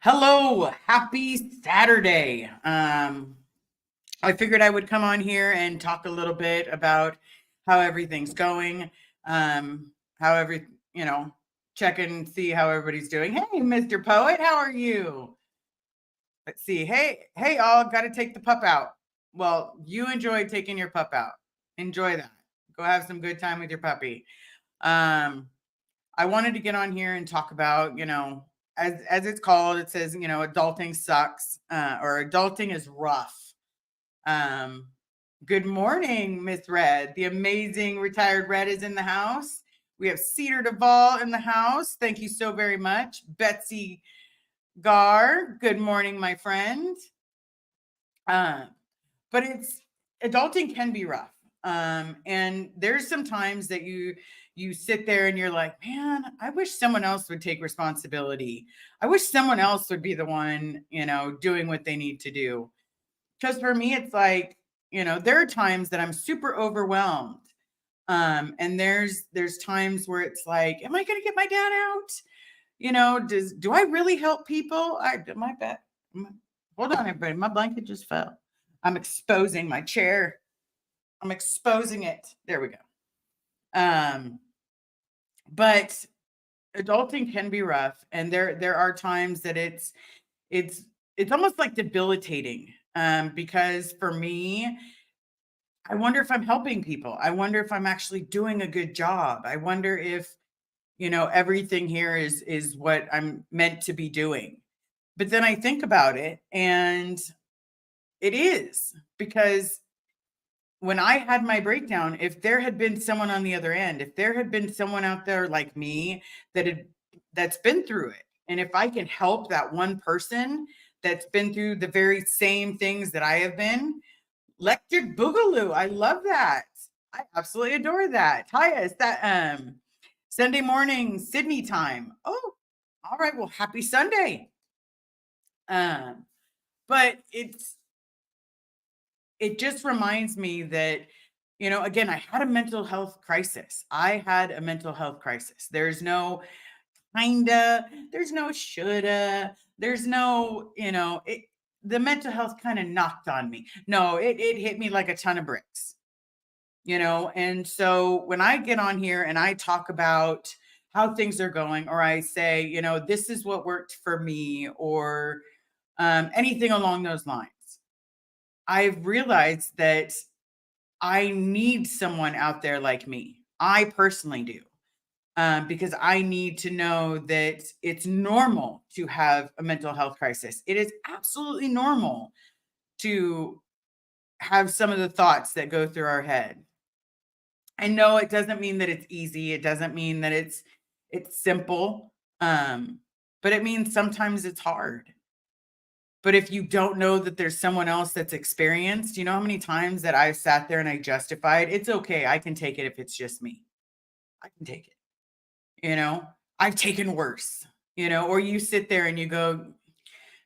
Hello, happy Saturday. I figured I would come on here and talk a little bit about how everything's going. How every, you know, check and see how everybody's doing. Hey, Mr. Poet, how are you? Let's see. Hey, all, got to take the pup out. Well, you enjoy taking your pup out. Enjoy that. Go have some good time with your puppy. Um, I wanted to get on here and talk about, as it's called, it says, adulting sucks, or adulting is rough. Um, Good morning, Miss Red. The amazing retired Red is in the house. We have Cedar Duvall in the house. Thank you so very much. Betsy Gar, good morning, my friend. But adulting can be rough. And there's some times that you sit there and you're like, man, I wish someone else would take responsibility. I wish someone else would be the one, doing what they need to do. Because for me, it's like, there are times that I'm super overwhelmed. And there's times where it's like, am I gonna get my dad out? Do I really help people? My bad. Hold on, everybody. My blanket just fell. I'm exposing my chair. I'm exposing it. There we go. But adulting can be rough, and there are times that it's almost like debilitating. Because for me, I wonder if I'm helping people. I wonder if I'm actually doing a good job. I wonder if everything here is what I'm meant to be doing. But then I think about it, and it is, because when I had my breakdown, if there had been someone on the other end, if there had been someone out there like me that's been through it, and if I can help that one person that's been through the very same things that I have been, electric boogaloo. I love that. I absolutely adore that. Hi, is that Sunday morning Sydney time? Oh, all right. Well, happy Sunday. But it just reminds me that, again, I had a mental health crisis. I had a mental health crisis. There's no kinda, there's no shoulda, there's no, the mental health kind of knocked on me. No, it hit me like a ton of bricks, and so when I get on here and I talk about how things are going, or I say, this is what worked for me, or anything along those lines, I've realized that I need someone out there like me. I personally do. Because I need to know that it's normal to have a mental health crisis. It is absolutely normal to have some of the thoughts that go through our head. I know it doesn't mean that it's easy. It doesn't mean that it's simple. But it means sometimes it's hard. But if you don't know that there's someone else that's experienced, you know how many times that I've sat there and I justified, it's okay, I can take it if it's just me. I can take it. I've taken worse, or you sit there and you go,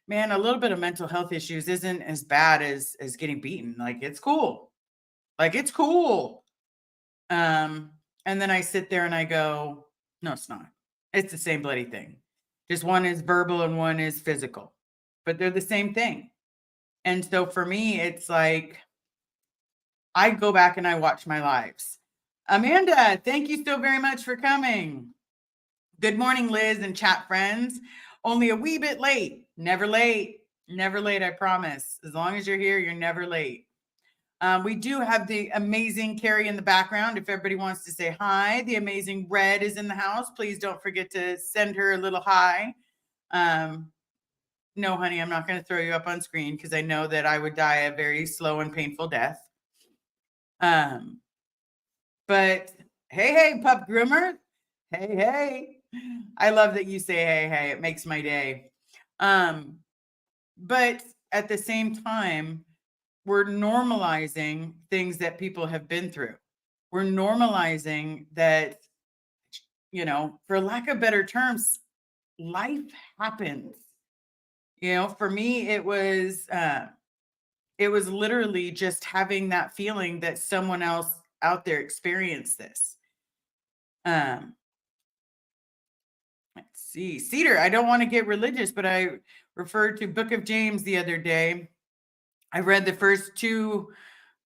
man, a little bit of mental health issues isn't as bad as getting beaten. Like, it's cool. Like, it's cool. And then I sit there and I go, no, it's not. It's the same bloody thing. Just one is verbal and one is physical, but they're the same thing. And so for me, it's like, I go back and I watch my lives. Amanda, thank you so very much for coming. Good morning, Liz and chat friends. Only a wee bit late. Never late. Never late, I promise. As long as you're here, you're never late. We do have the amazing Carrie in the background. If everybody wants to say hi, the amazing Red is in the house. Please don't forget to send her a little hi. No, honey, I'm not going to throw you up on screen because I know that I would die a very slow and painful death. But hey, pup groomer. Hey. I love that you say hey. It makes my day. But at the same time, we're normalizing things that people have been through. We're normalizing that, for lack of better terms, life happens. For me, it was literally just having that feeling that someone else out there experienced this. Let's see, Cedar. I don't want to get religious, but I referred to Book of James the other day. I read the first two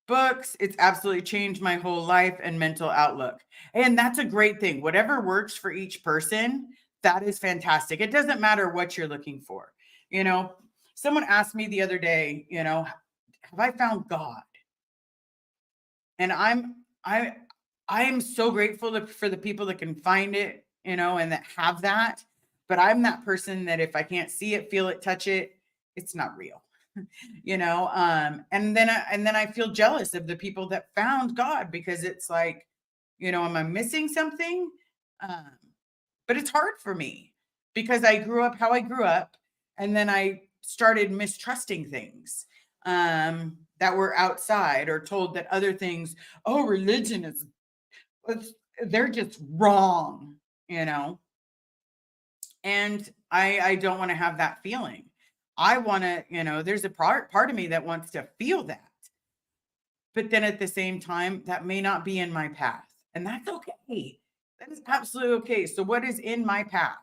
books. It's absolutely changed my whole life and mental outlook. And that's a great thing. Whatever works for each person, that is fantastic. It doesn't matter what you're looking for. You know, someone asked me the other day, have I found God? And I am so grateful for the people that can find it, and that have that. But I'm that person that if I can't see it, feel it, touch it, it's not real. And then I feel jealous of the people that found God, because it's like, am I missing something? Um, but it's hard for me because I grew up how I grew up, and then I started mistrusting things that were outside, or told that other things, oh, religion is, they're just wrong, you know. And I don't want to have that feeling. I want to, there's a part of me that wants to feel that. But then at the same time, that may not be in my path. And that's okay. That is absolutely okay. So, what is in my path?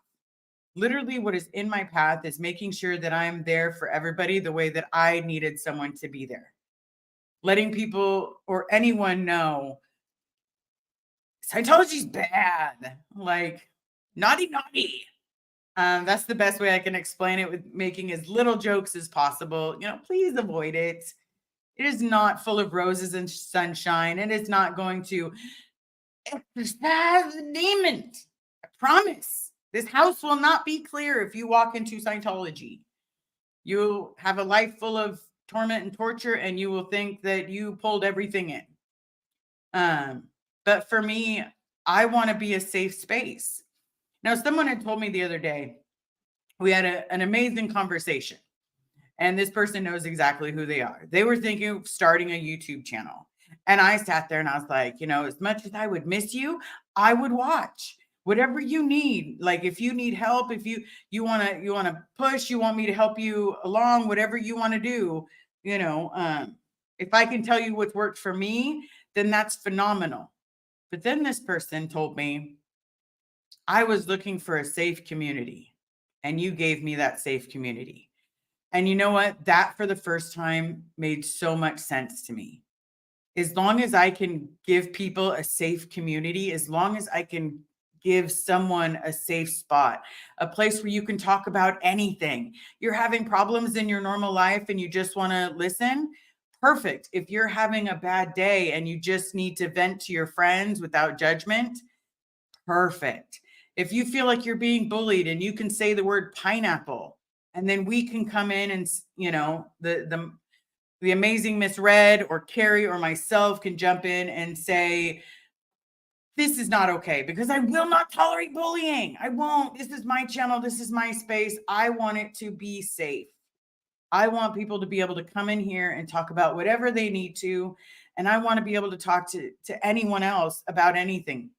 Literally, what is in my path is making sure that I'm there for everybody the way that I needed someone to be there. Letting people or anyone know Scientology's bad. Like, naughty, naughty. That's the best way I can explain it, with making as little jokes as possible. Please avoid it. It is not full of roses and sunshine. It is not going to exorcise the demon. I promise. This house will not be clear if you walk into Scientology. You'll have a life full of torment and torture, and you will think that you pulled everything in. But for me, I want to be a safe space. Now, someone had told me the other day, we had an amazing conversation, and this person knows exactly who they are. They were thinking of starting a YouTube channel. And I sat there and I was like, as much as I would miss you, I would watch whatever you need. Like, if you need help, if you want to push, you want me to help you along, whatever you want to do, if I can tell you what's worked for me, then that's phenomenal. But then this person told me, I was looking for a safe community, and you gave me that safe community. And you know what? That, for the first time, made so much sense to me. As long as I can give people a safe community, as long as I can give someone a safe spot, a place where you can talk about anything. You're having problems in your normal life and you just want to listen. Perfect. If you're having a bad day and you just need to vent to your friends without judgment, perfect. If you feel like you're being bullied and you can say the word pineapple, and then we can come in and, the amazing Miss Red or Carrie or myself can jump in and say, this is not okay, because I will not tolerate bullying. I won't. This is my channel. This is my space. I want it to be safe. I want people to be able to come in here and talk about whatever they need to. And I want to be able to talk to anyone else about anything.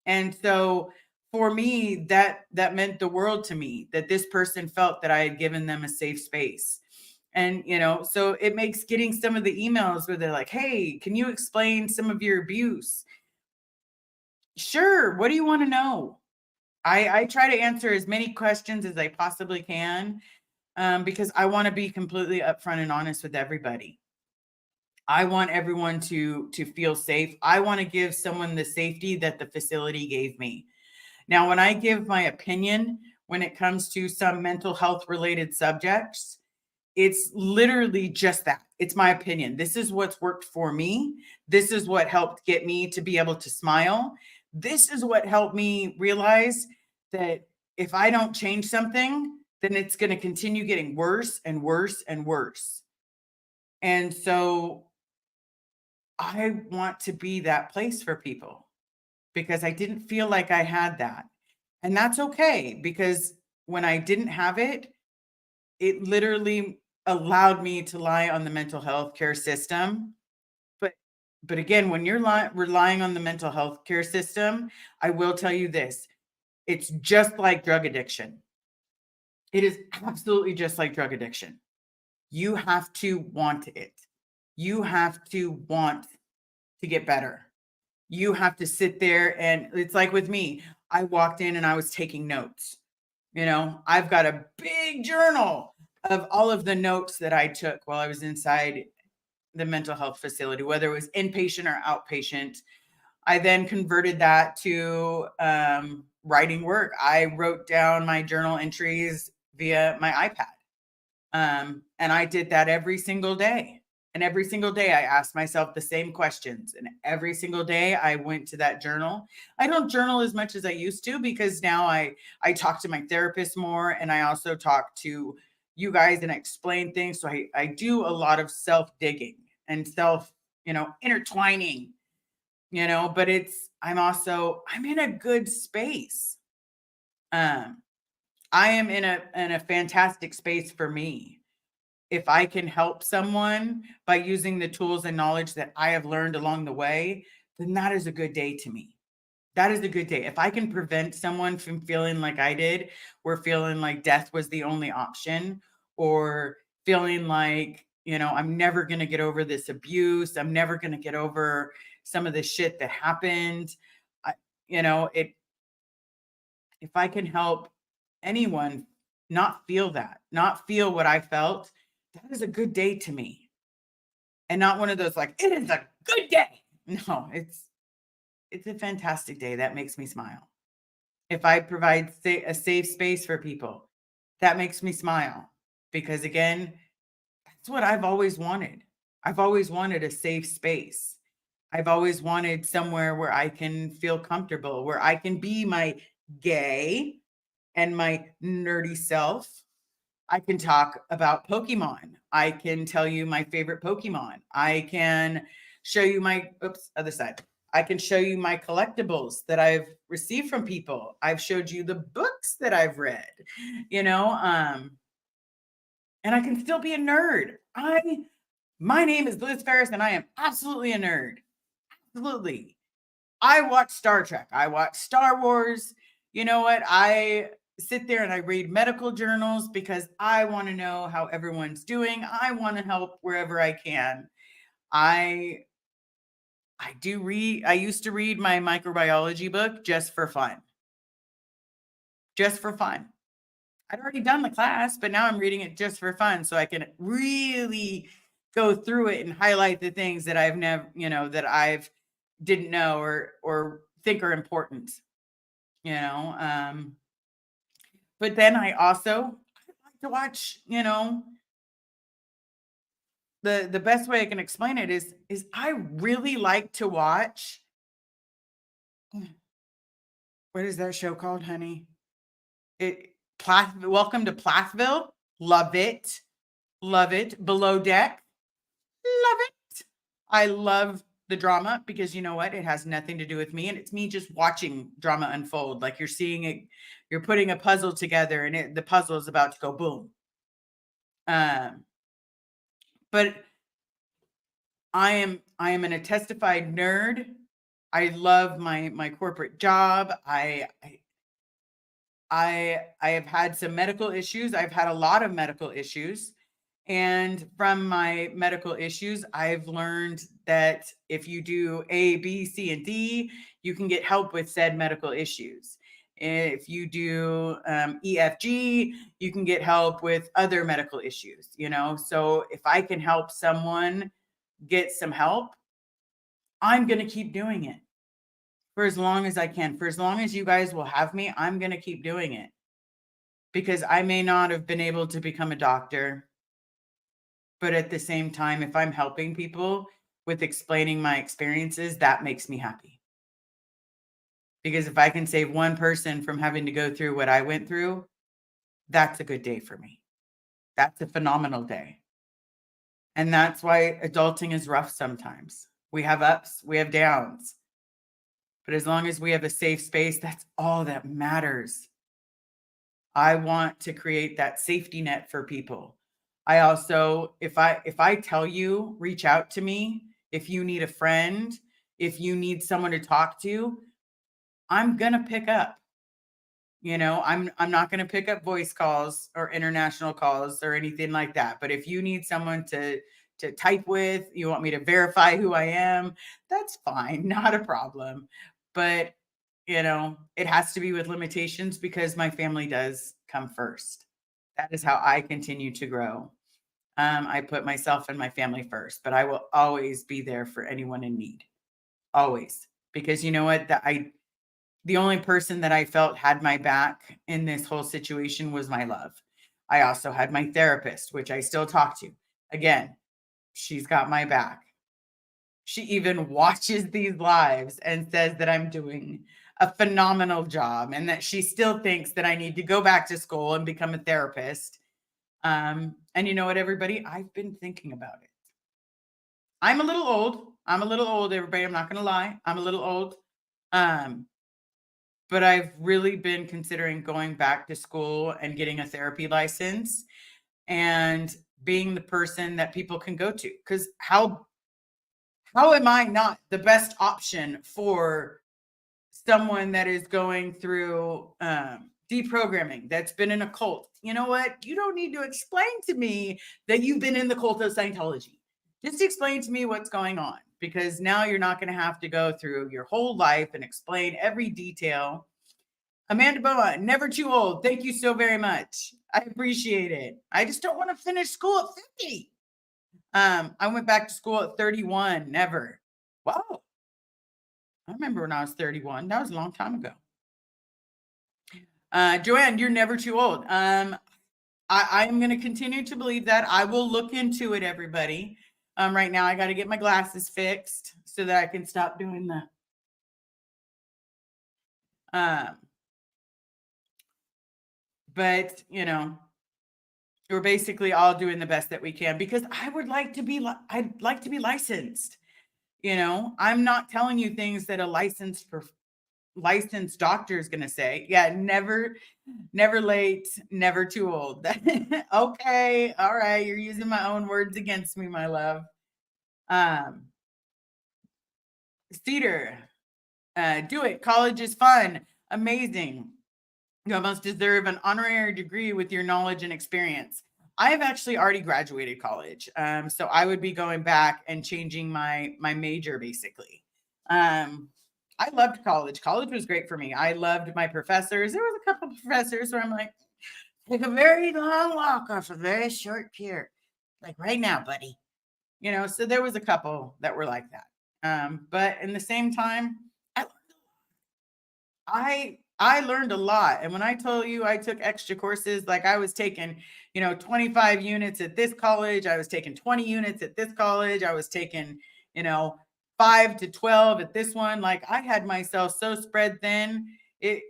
And so for me, that meant the world to me, that this person felt that I had given them a safe space. And, so it makes getting some of the emails where they're like, hey, can you explain some of your abuse? Sure. What do you want to know? I try to answer as many questions as I possibly can, because I want to be completely upfront and honest with everybody. I want everyone to feel safe. I want to give someone the safety that the facility gave me. Now, when I give my opinion, when it comes to some mental health related subjects, it's literally just that. It's my opinion. This is what's worked for me. This is what helped get me to be able to smile. This is what helped me realize that if I don't change something, then it's going to continue getting worse and worse and worse. And so I want to be that place for people, because I didn't feel like I had that. And that's okay, because when I didn't have it, it literally allowed me to lie on the mental health care system. But again, when you're relying on the mental health care system, I will tell you this, it's just like drug addiction. It is absolutely just like drug addiction. You have to want it. You have to want to get better. You have to sit there, and it's like with me, I walked in and I was taking notes. I've got a big journal of all of the notes that I took while I was inside the mental health facility, whether it was inpatient or outpatient. I then converted that to writing work. I wrote down my journal entries via my iPad. And I did that every single day. And every single day I asked myself the same questions. And every single day I went to that journal. I don't journal as much as I used to because now I talk to my therapist more, and I also talk to you guys and explain things. So I do a lot of self-digging and self, intertwining, but I'm in a good space. Um, I am in a fantastic space for me. If I can help someone by using the tools and knowledge that I have learned along the way, then that is a good day to me. That is a good day. If I can prevent someone from feeling like I did, or feeling like death was the only option, or feeling like, I'm never going to get over this abuse, I'm never going to get over some of the shit that happened. I, it if I can help anyone not feel that, not feel what I felt, that is a good day to me. And not one of those like, it is a good day. No, it's a fantastic day that makes me smile. If I provide a safe space for people, that makes me smile, because again, that's what I've always wanted. I've always wanted a safe space. I've always wanted somewhere where I can feel comfortable, where I can be my gay and my nerdy self. I can talk about Pokemon. I can tell you my favorite Pokemon. I can show you other side. I can show you my collectibles that I've received from people. I've showed you the books that I've read, you know, um, and I can still be a nerd. My name is Liz Ferris, and I am absolutely a nerd. Absolutely. I watch Star Trek. I watch Star Wars. You know what? I sit there and I read medical journals because I want to know how everyone's doing. I want to help wherever I can. I I used to read my microbiology book just for fun. Just for fun. I'd already done the class, but now I'm reading it just for fun so I can really go through it and highlight the things that I've never, that I've didn't know or think are important, you know. But then I like to watch, the best way I can explain it is I really like to watch, what is that show called, honey? Welcome to Plathville. Love it. Love it. Below Deck. Love it. I love the drama because you know what? It has nothing to do with me, and it's me just watching drama unfold. Like you're seeing it, you're putting a puzzle together, and the puzzle is about to go boom. Um, but I am a testified nerd. I love my corporate job. I have had some medical issues. I've had a lot of medical issues. And from my medical issues, I've learned that if you do A, B, C, and D, you can get help with said medical issues. If you do EFG, you can get help with other medical issues, So if I can help someone get some help, I'm going to keep doing it for as long as I can. For as long as you guys will have me, I'm going to keep doing it because I may not have been able to become a doctor. But at the same time, if I'm helping people with explaining my experiences, that makes me happy. Because if I can save one person from having to go through what I went through, that's a good day for me. That's a phenomenal day. And that's why adulting is rough sometimes. We have ups, we have downs. But as long as we have a safe space, that's all that matters. I want to create that safety net for people. I also, if I tell you, reach out to me, if you need a friend, if you need someone to talk to, I'm going to pick up. I'm not going to pick up voice calls or international calls or anything like that. But if you need someone to type with, you want me to verify who I am, that's fine, not a problem. But it has to be with limitations because my family does come first. That is how I continue to grow. I put myself and my family first, but I will always be there for anyone in need. Always. Because you know what? The only person that I felt had my back in this whole situation was my love. I also had my therapist, which I still talk to. Again, she's got my back. She even watches these lives and says that I'm doing a phenomenal job and that she still thinks that I need to go back to school and become a therapist. And you know what, everybody? I've been thinking about it. I'm a little old. I'm a little old, everybody. I'm not going to lie. I'm a little old. Um, but I've really been considering going back to school and getting a therapy license and being the person that people can go to. Because how am I not the best option for someone that is going through deprogramming, that's been in a cult? You know what? You don't need to explain to me that you've been in the cult of Scientology. Just explain to me what's going on, because now you're not going to have to go through your whole life and explain every detail. Amanda Boa, never too old. Thank you so very much. I appreciate it. I just don't want to finish school at 50. I went back to school at 31. Never. Wow. I remember when I was 31. That was a long time ago. Joanne, you're never too old. I'm going to continue to believe that. I will look into it, everybody. Right now, I got to get my glasses fixed so that I can stop doing the. But we're basically all doing the best that we can, because I'd like to be licensed. I'm not telling you things that a licensed doctor is going to say. Yeah, never late, never too old. Okay, all right, you're using my own words against me, my love. Cedar, do it. College is fun, amazing. You almost deserve an honorary degree with your knowledge and experience. I've actually already graduated college, so I would be going back and changing my major, basically. I loved college. College was great for me. I loved my professors. There was a couple of professors where I'm like, take a very long walk off a very short pier, like right now, buddy. So there was a couple that were like that. But in the same time, I learned a lot. And when I told you I took extra courses, like I was taking, 25 units at this college, I was taking 20 units at this college, I was taking, 5 to 12 at this one. Like I had myself so spread thin. It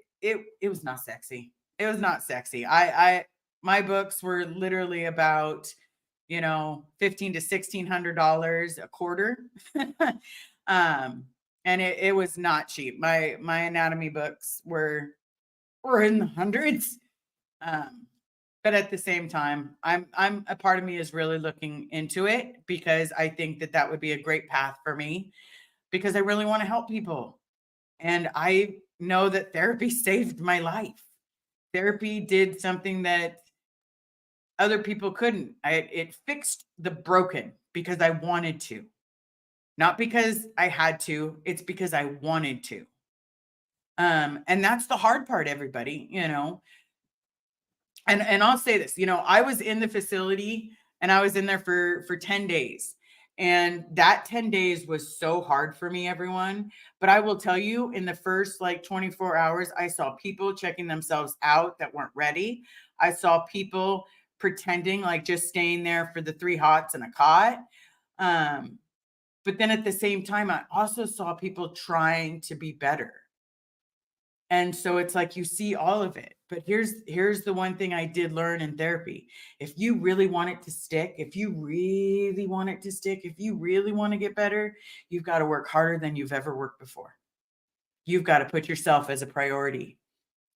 was not sexy. It was not sexy. My books were literally about, $1,500 to $1,600 a quarter. And it was not cheap. My anatomy books were in the hundreds. But at the same time, I'm a part of me is really looking into it, because I think that would be a great path for me, because I really want to help people. And I know that therapy saved my life. Therapy did something that other people couldn't. It fixed the broken because I wanted to. Not because I had to, it's because I wanted to. And that's the hard part, everybody, And I'll say this, I was in the facility and I was in there for 10 days. And that 10 days was so hard for me, everyone. But I will tell you, in the first like 24 hours, I saw people checking themselves out that weren't ready. I saw people pretending like just staying there for the 3 hots and a cot. But then at the same time, I also saw people trying to be better. And so it's like you see all of it. But here's the one thing I did learn in therapy. If you really want it to stick, if you really want it to stick, if you really want to get better, you've got to work harder than you've ever worked before. You've got to put yourself as a priority.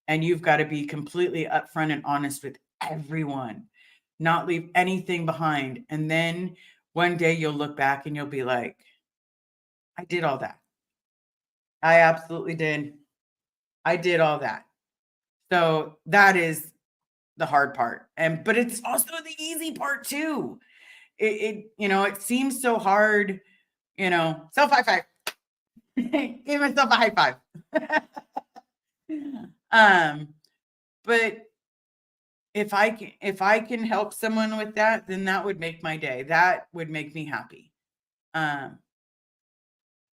And you've got to be completely upfront and honest with everyone, not leave anything behind. And then one day you'll look back and you'll be like, I did all that. I absolutely did. I did all that. So that is the hard part. But it's also the easy part too. It seems so hard, self high five. Give myself a high five. But if I can help someone with that, then that would make my day. That would make me happy. Um,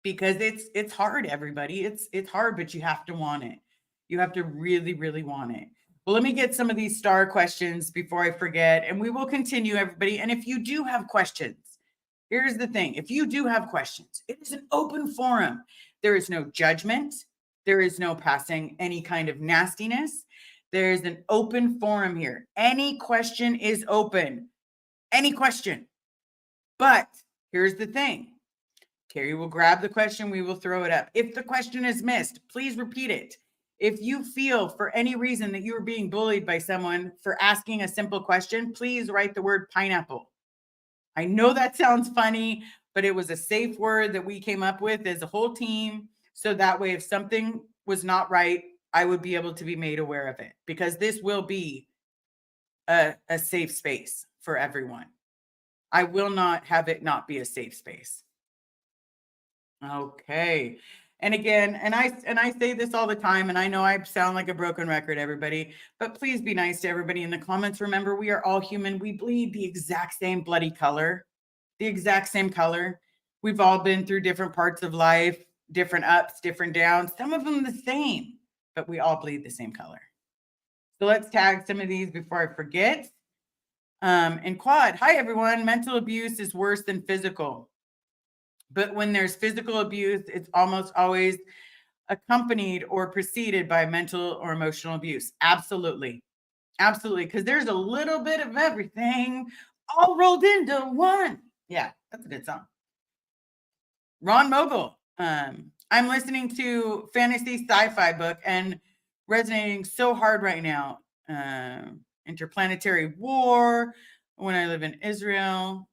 because it's hard, everybody. It's hard, but you have to want it. You have to really, really want it. Well, let me get some of these star questions before I forget, and we will continue, everybody. And if you do have questions, here's the thing. If you do have questions, it is an open forum. There is no judgment. There is no passing any kind of nastiness. There is an open forum here. Any question is open. Any question. But here's the thing. Carrie will grab the question. We will throw it up. If the question is missed, please repeat it. If you feel for any reason that you are being bullied by someone for asking a simple question, please write the word pineapple. I know that sounds funny, but it was a safe word that we came up with as a whole team. So that way, if something was not right, I would be able to be made aware of it, because this will be a safe space for everyone. I will not have it not be a safe space. Okay. And again, and I say this all the time, and I know I sound like a broken record, everybody, but please be nice to everybody in the comments. Remember, we are all human. We bleed the exact same bloody color, the exact same color. We've all been through different parts of life, different ups, different downs, some of them the same, but we all bleed the same color. So let's tag some of these before I forget. And Quad, hi everyone. Mental abuse is worse than physical. But when there's physical abuse, it's almost always accompanied or preceded by mental or emotional abuse. Absolutely. Absolutely. Because there's a little bit of everything all rolled into one. Yeah, that's a good song. Ron Mogul. I'm listening to fantasy sci-fi book and resonating so hard right now. Interplanetary war, when I live in Israel.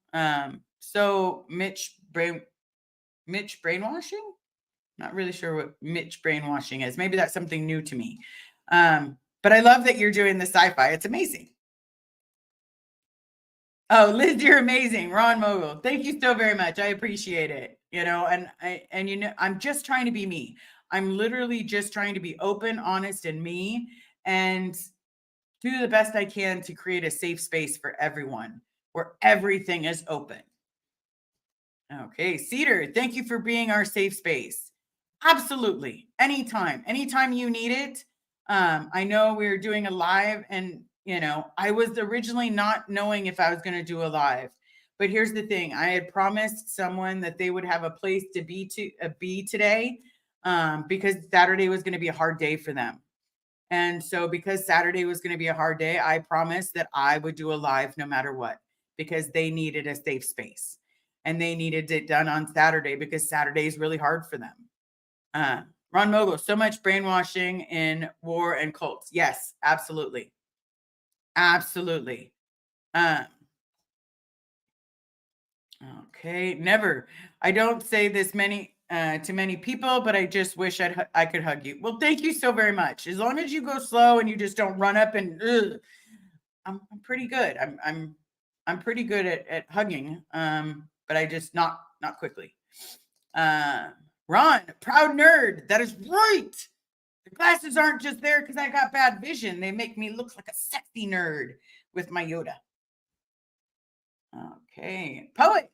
So Mitch brainwashing? Not really sure what Mitch brainwashing is. Maybe that's something new to me. But I love that you're doing the sci-fi. It's amazing. Oh, Liz, you're amazing. Ron Mogul. Thank you so very much. I appreciate it. I'm just trying to be me. I'm literally just trying to be open, honest, and me, and do the best I can to create a safe space for everyone where everything is open. Okay, Cedar, thank you for being our safe space. Absolutely. Anytime you need it. I know we're doing a live, and I was originally not knowing if I was going to do a live. But here's the thing. I had promised someone that they would have a place to be today, because Saturday was going to be a hard day for them. And so because Saturday was going to be a hard day, I promised that I would do a live no matter what, because they needed a safe space. And they needed it done on Saturday because Saturday is really hard for them. Ron Mogul, so much brainwashing in war and cults. Yes, absolutely. Absolutely. Okay, never. I don't say this to many people, but I just wish I could hug you. Well, thank you so very much. As long as you go slow and you just don't run up and I'm pretty good. I'm pretty good at hugging. But I just not quickly. Ron, proud nerd. That is right. The glasses aren't just there because I got bad vision. They make me look like a sexy nerd with my Yoda. Okay, poet.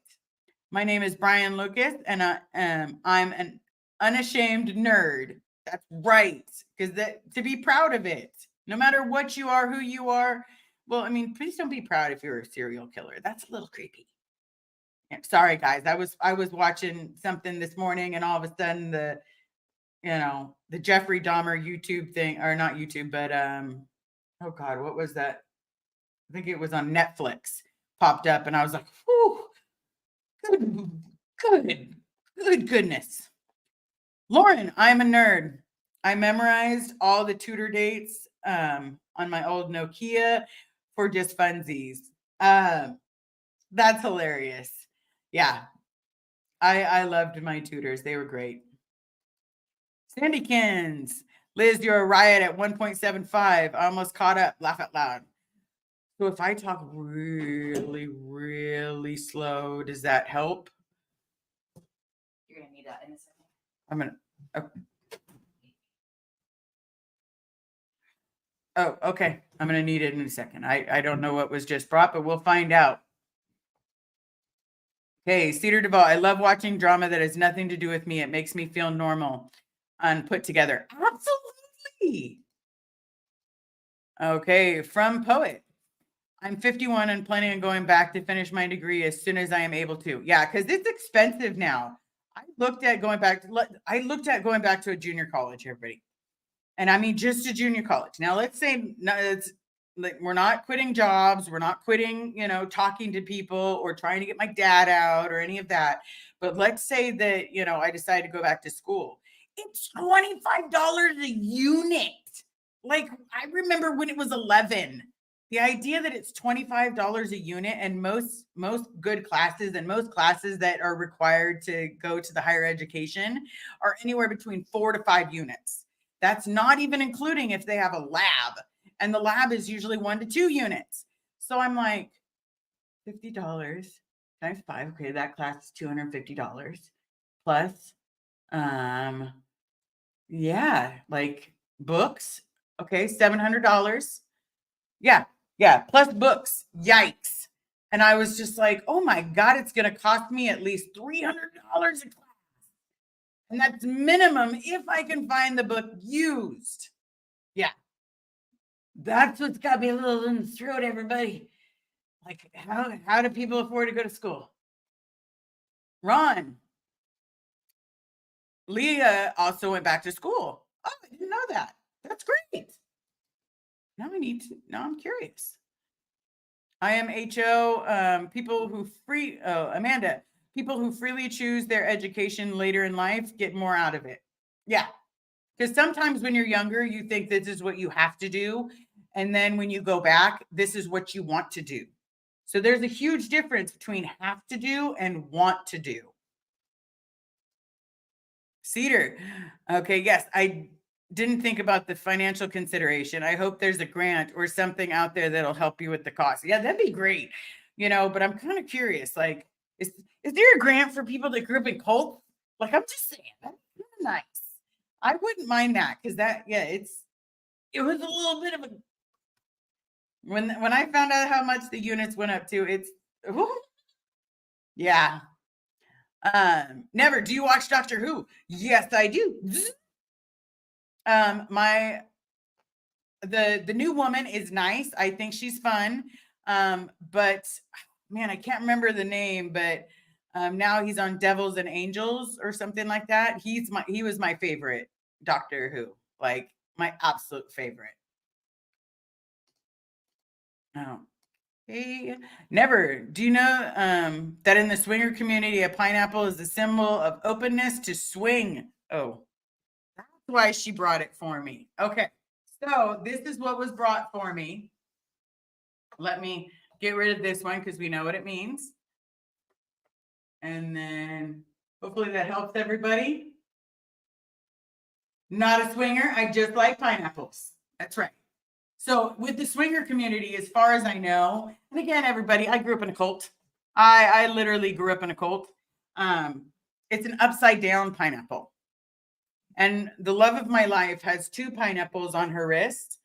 My name is Brian Lucas, and I'm an unashamed nerd. That's right, because to be proud of it, no matter what you are, who you are. Well, I mean, please don't be proud if you're a serial killer. That's a little creepy. Yeah, sorry, guys. I was watching something this morning, and all of a sudden the Jeffrey Dahmer YouTube thing, or not YouTube, but oh God, what was that? I think it was on Netflix. Popped up, and I was like, whew. Good goodness. Lauren, I'm a nerd. I memorized all the tutor dates on my old Nokia for just funsies. That's hilarious. Yeah. I loved my tutors. They were great. Sandykins. Liz, you're a riot at 1.75. Almost caught up. Laugh out loud. So if I talk really, really slow, does that help? You're going to need that in a second. I'm going to. Okay. Oh, okay. I'm going to need it in a second. I don't know what was just brought, but we'll find out. Okay, Cedar Duvall. I love watching drama that has nothing to do with me. It makes me feel normal and put together. Absolutely. Okay, from Poet. I'm 51 and planning on going back to finish my degree as soon as I am able to. Yeah, because it's expensive now. I looked at going back to a junior college, everybody. And I mean just a junior college. Now let's say no, it's like we're not quitting jobs, we're not quitting, talking to people or trying to get my dad out or any of that. But let's say that, I decided to go back to school. It's $25 a unit. Like I remember when it was 11. The idea that it's $25 a unit, and most good classes and most classes that are required to go to the higher education are anywhere between 4 to 5 units. That's not even including if they have a lab, and the lab is usually 1 to 2 units. So I'm like, $50 times 5. Okay, that class is $250 plus, yeah, like books. Okay, $700. Yeah, yeah, plus books. Yikes. And I was just like, oh my God, it's going to cost me at least $300 a class. And that's minimum if I can find the book used. Yeah. That's what's got me a little in the throat, everybody. Like, how do people afford to go to school? Ron. Leah also went back to school. Oh, I didn't know that. That's great. Now I'm curious. IMHO, Amanda, people who freely choose their education later in life get more out of it. Yeah. Because sometimes when you're younger, you think this is what you have to do. And then when you go back, this is what you want to do. So there's a huge difference between have to do and want to do. Cedar. Okay, yes, I didn't think about the financial consideration. I hope there's a grant or something out there that'll help you with the cost. Yeah, that'd be great. But I'm kind of curious. Like, is there a grant for people that grew up in cults? Like, I'm just saying, that's kind of nice. I wouldn't mind that because it was a little bit of a when I found out how much the units went up to, yeah. Never. Do you watch Doctor Who? Yes, I do. My the new woman is nice. I think she's fun. But man, I can't remember the name, but now he's on Devils and Angels or something like that. He was my favorite Doctor Who, like my absolute favorite. Oh. Hey, never. Do you know that in the swinger community, a pineapple is a symbol of openness to swing? Oh, that's why she brought it for me. Okay, so this is what was brought for me. Let me get rid of this one because we know what it means. And then hopefully that helps everybody. Not a swinger. I just like pineapples. That's right. So with the swinger community, as far as I know, and again, everybody, I grew up in a cult. I literally grew up in a cult. It's an upside down pineapple. And the love of my life has 2 pineapples on her wrist.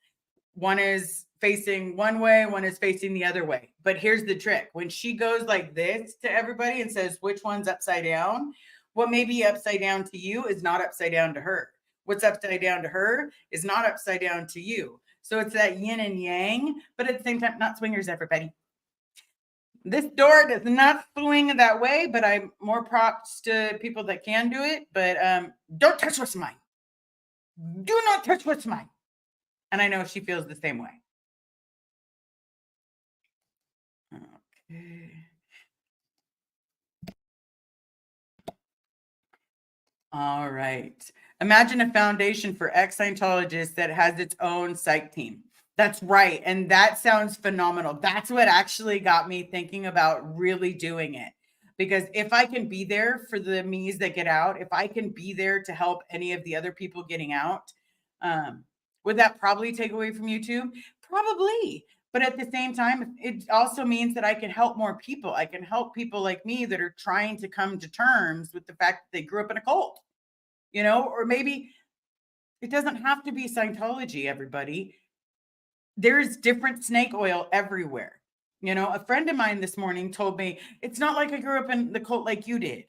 One is facing one way, one is facing the other way. But here's the trick. When she goes like this to everybody and says, which one's upside down? What may be upside down to you is not upside down to her. What's upside down to her is not upside down to you. So it's that yin and yang, but at the same time, not swingers, everybody. This door does not swing that way, but I'm more props to people that can do it. But don't touch what's mine. Do not touch what's mine. And I know she feels the same way. Okay. All right. Imagine a foundation for ex-Scientologists that has its own psych team. That's right. And that sounds phenomenal. That's what actually got me thinking about really doing it. Because if I can be there for the me's that get out, if I can be there to help any of the other people getting out, would that probably take away from YouTube? Probably. But at the same time, it also means that I can help more people. I can help people like me that are trying to come to terms with the fact that they grew up in a cult, or maybe it doesn't have to be Scientology, everybody. there's different snake oil everywhere. A friend of mine this morning told me, it's not like I grew up in the cult like you did.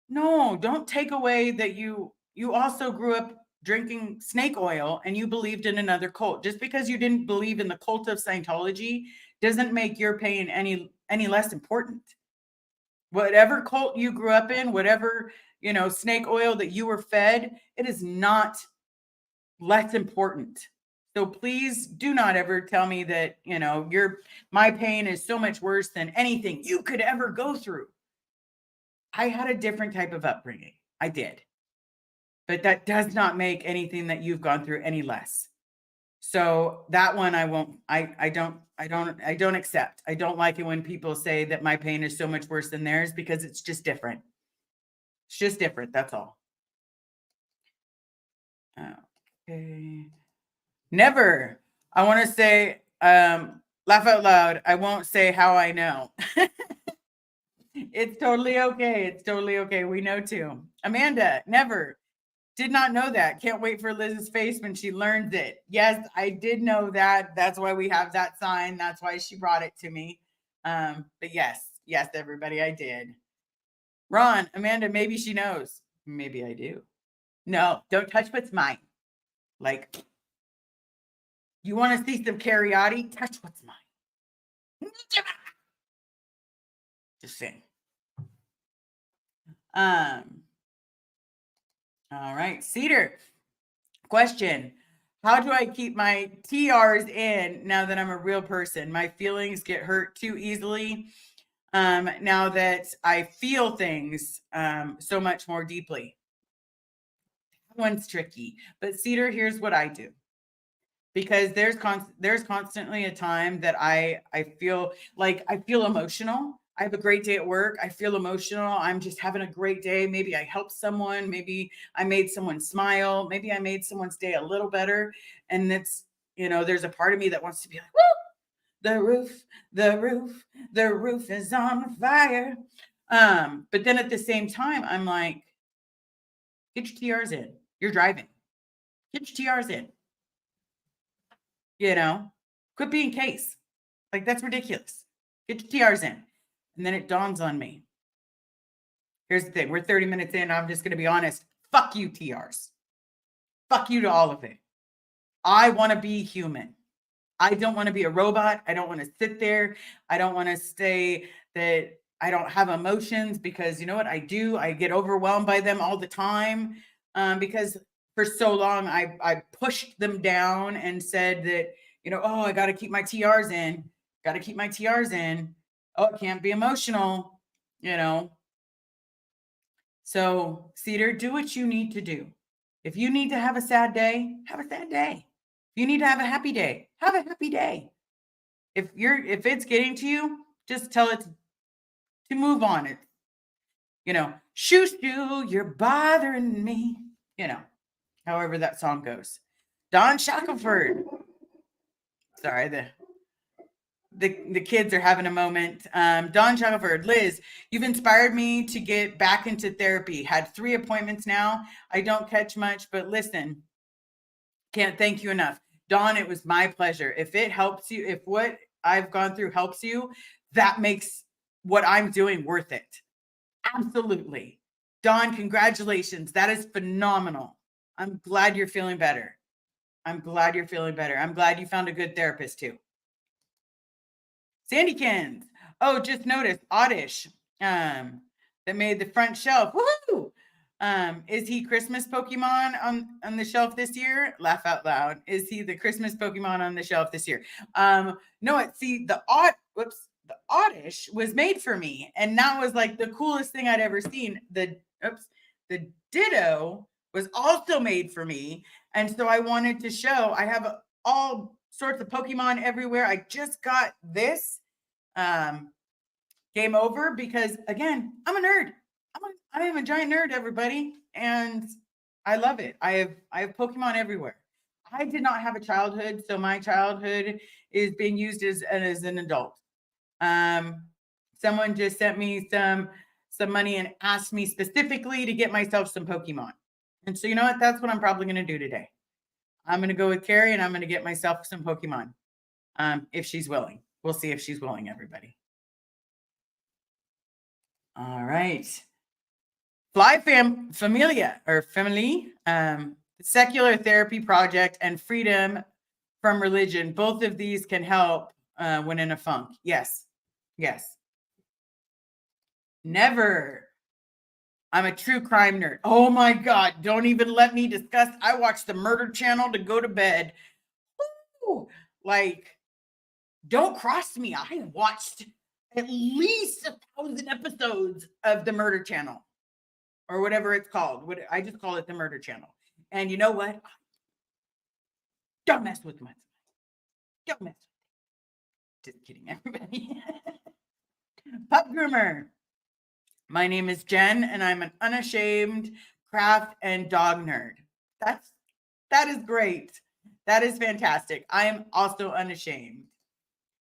No, don't take away that you also grew up drinking snake oil and you believed in another cult. Just because you didn't believe in the cult of Scientology doesn't make your pain any less important. Whatever cult you grew up in, whatever, snake oil that you were fed, it is not less important. So please do not ever tell me that, my pain is so much worse than anything you could ever go through. I had a different type of upbringing. I did. But that does not make anything that you've gone through any less. So that one I won't, I don't accept. I don't like it when people say that my pain is so much worse than theirs, because it's just different. It's just different. That's all. Okay. Never. I want to say, laugh out loud. I won't say how I know. It's totally okay. It's totally okay. We know too. Amanda, never. Did not know that. Can't wait for Liz's face when she learns it. Yes, I did know that. That's why we have that sign. That's why she brought it to me. But yes, everybody, I did. Ron, Amanda, maybe she knows. Maybe I do. No, don't touch what's mine. Like, you want to see some Cariotti? Touch what's mine. Just saying. All right, Cedar. Question. How do I keep my TRs in now that I'm a real person? My feelings get hurt too easily now that I feel things so much more deeply. That one's tricky. But Cedar, here's what I do. Because there's constantly a time that I feel like I feel emotional. I have a great day at work. I feel emotional. I'm just having a great day. Maybe I helped someone. Maybe I made someone smile. Maybe I made someone's day a little better. And it's, there's a part of me that wants to be like, woo, the roof is on fire. But then at the same time, I'm like, get your TRs in. You're driving. Get your TRs in. Quit being case. Like, that's ridiculous. Get your TRs in. And then it dawns on me. Here's the thing. We're 30 minutes in. I'm just going to be honest. Fuck you, TRs. Fuck you to all of it. I want to be human. I don't want to be a robot. I don't want to sit there. I don't want to say that I don't have emotions, because you know what I do? I get overwhelmed by them all the time, because for so long I pushed them down and said that, oh, I got to keep my TRs in. Got to keep my TRs in. Oh, I can't be emotional, So, Cedar, do what you need to do. If you need to have a sad day, have a sad day. If you need to have a happy day, have a happy day. If it's getting to you, just tell it to move on it. Shoo, shoo, you're bothering me. However that song goes. Don Shackelford. Sorry, the kids are having a moment. Don Shackelford. Liz, you've inspired me to get back into therapy. Had 3 appointments now. I don't catch much, but listen, can't thank you enough. Dawn, it was my pleasure. If it helps you, if what I've gone through helps you, that makes what I'm doing worth it. Absolutely. Dawn, congratulations. That is phenomenal. I'm glad you're feeling better. I'm glad you're feeling better. I'm glad you found a good therapist too. Sandykins. Oh, just noticed Oddish that made the front shelf. Woohoo! Is he Christmas Pokemon on the shelf this year? Laugh out loud. Is he the Christmas Pokemon on the shelf this year? No, the Oddish was made for me, and that was like the coolest thing I'd ever seen. The Ditto was also made for me, and so I wanted to show. I have all sorts of Pokemon everywhere. I just got this game over because, again, I'm a nerd. I am a giant nerd, everybody, and I love it. I have Pokemon everywhere. I did not have a childhood, so my childhood is being used as an adult. Someone just sent me some money and asked me specifically to get myself some Pokemon. And so, you know what? That's what I'm probably going to do today. I'm going to go with Carrie and I'm going to get myself some Pokemon. if she's willing. We'll see if she's willing, everybody. All right. Familia or family, secular therapy project, and freedom from religion. Both of these can help when in a funk. Yes. Yes. Never. I'm a true crime nerd. Oh my God. Don't even let me discuss. I watch the Murder Channel to go to bed. Woo! Like, don't cross me. I watched at least 1,000 episodes of the Murder Channel or whatever it's called. What I just call it the Murder Channel. And you know what? Don't mess with my. Don't mess. Just kidding, everybody. Pup groomer. My name is Jen, and I'm an unashamed craft and dog nerd. That is great. That is fantastic. I am also unashamed.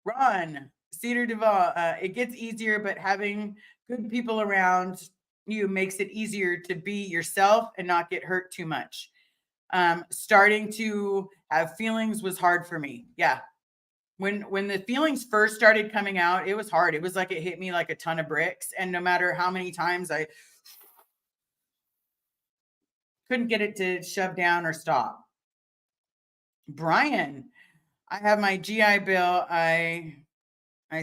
Ron, Cedar Duval. It gets easier, but having good people around you makes it easier to be yourself and not get hurt too much. Starting to have feelings was hard for me. Yeah. When the feelings first started coming out, it was hard. It was like it hit me like a ton of bricks. And no matter how many times I couldn't get it to shove down or stop. Brian, I have my GI Bill. I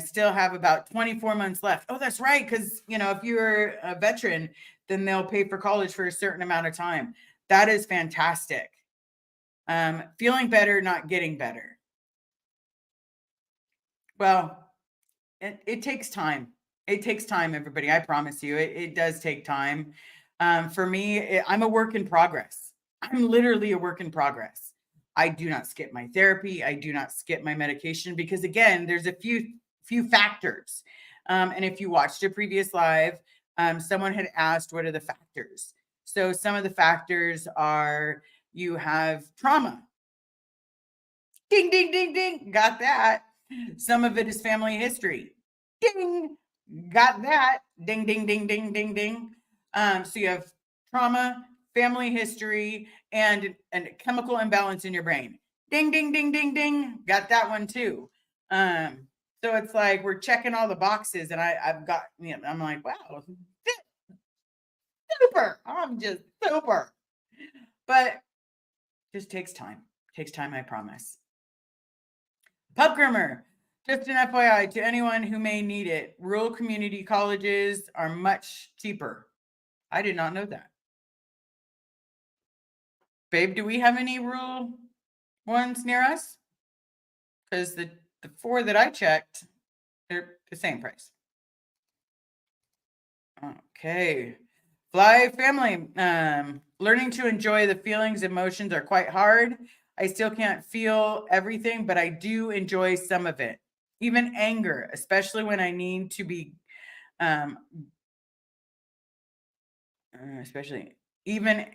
still have about 24 months left. Oh, that's right. Because, if you're a veteran, then they'll pay for college for a certain amount of time. That is fantastic. Feeling better, not getting better. Well, it takes time. It takes time, everybody. I promise you, it does take time. For me, I'm a work in progress. I'm literally a work in progress. I do not skip my therapy. I do not skip my medication because, again, there's a few factors. And if you watched a previous live, someone had asked, what are the factors? So some of the factors are you have trauma. Ding, ding, ding, ding. Got that. Some of it is family history. Ding. Got that. Ding, ding, ding, ding, ding, ding. So you have trauma, family history, and a chemical imbalance in your brain. Ding, ding, ding, ding, ding. Got that one too. So it's like we're checking all the boxes, and I've got, I'm like, wow, super. I'm just super. But just takes time. Takes time, I promise. Pup groomer. Just an FYI to anyone who may need it. Rural community colleges are much cheaper. I did not know that. Babe, do we have any rural ones near us? Because the 4 that I checked, they're the same price. Okay. Fly family. Learning to enjoy the feelings, emotions are quite hard. I still can't feel everything, but I do enjoy some of it. Even anger, especially when I need to be, especially even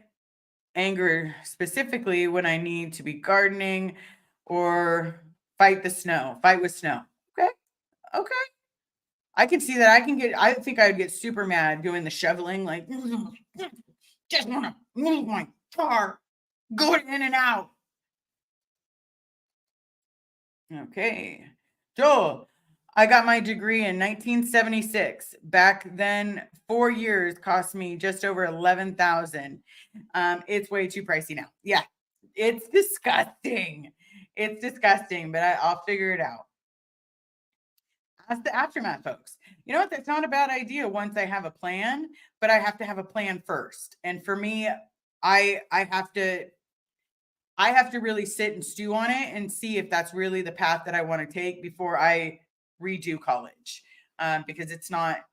anger, specifically when I need to be gardening or fight with snow. Okay. Okay. I can see that. I think I'd get super mad doing the shoveling, like, just want to move my car, going in and out. Okay. Joel, I got my degree in 1976. Back then, 4 years cost me just over 11,000. It's way too pricey now. Yeah, it's disgusting. It's disgusting, but I'll figure it out. That's the aftermath, folks. You know what? That's not a bad idea once I have a plan, but I have to have a plan first. And for me, I have to really sit and stew on it and see if that's really the path that I want to take before I redo college. Because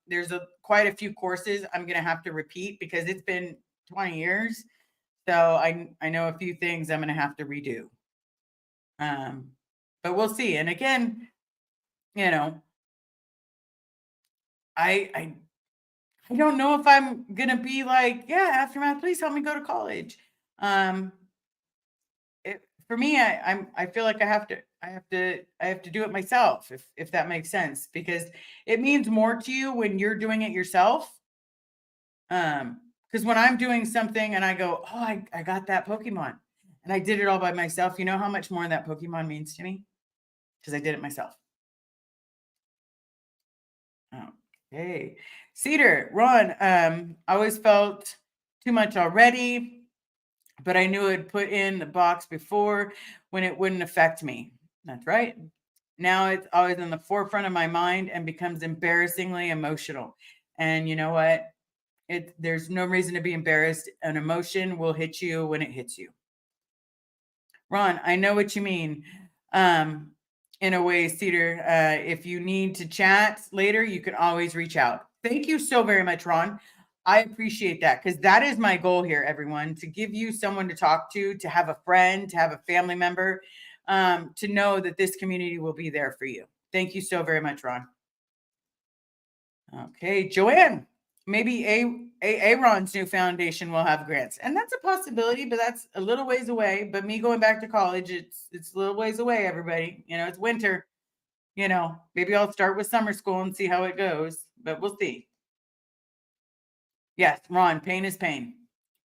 there's quite a few courses I'm going to have to repeat because it's been 20 years. So I know a few things I'm going to have to redo. But we'll see. And again, I don't know if I'm going to be like, yeah, aftermath, please help me go to college. For me, I feel like I have to do it myself, if that makes sense, because it means more to you when you're doing it yourself. Because when I'm doing something and I go, oh, I got that Pokemon and I did it all by myself, you know how much more that Pokemon means to me? because I did it myself. Okay. Cedar, Ron, I always felt too much already, but I knew I'd put in the box before when it wouldn't affect me. That's right. Now it's always in the forefront of my mind and becomes embarrassingly emotional. And you know what? There's no reason to be embarrassed. An emotion will hit you when it hits you. Ron, I know what you mean. Um, in a way, Cedar, if you need to chat later, you can always reach out. Thank you so very much, Ron. I appreciate that because that is my goal here, everyone, to give you someone to talk to have a friend, to have a family member, to know that this community will be there for you. Thank you so very much, Ron. Okay, Joanne, maybe Aaron's new foundation will have grants, and that's a possibility, but that's a little ways away. But me going back to college, it's a little ways away. Everybody, it's winter. Maybe I'll start with summer school and see how it goes, but we'll see. Yes, Ron, pain is pain.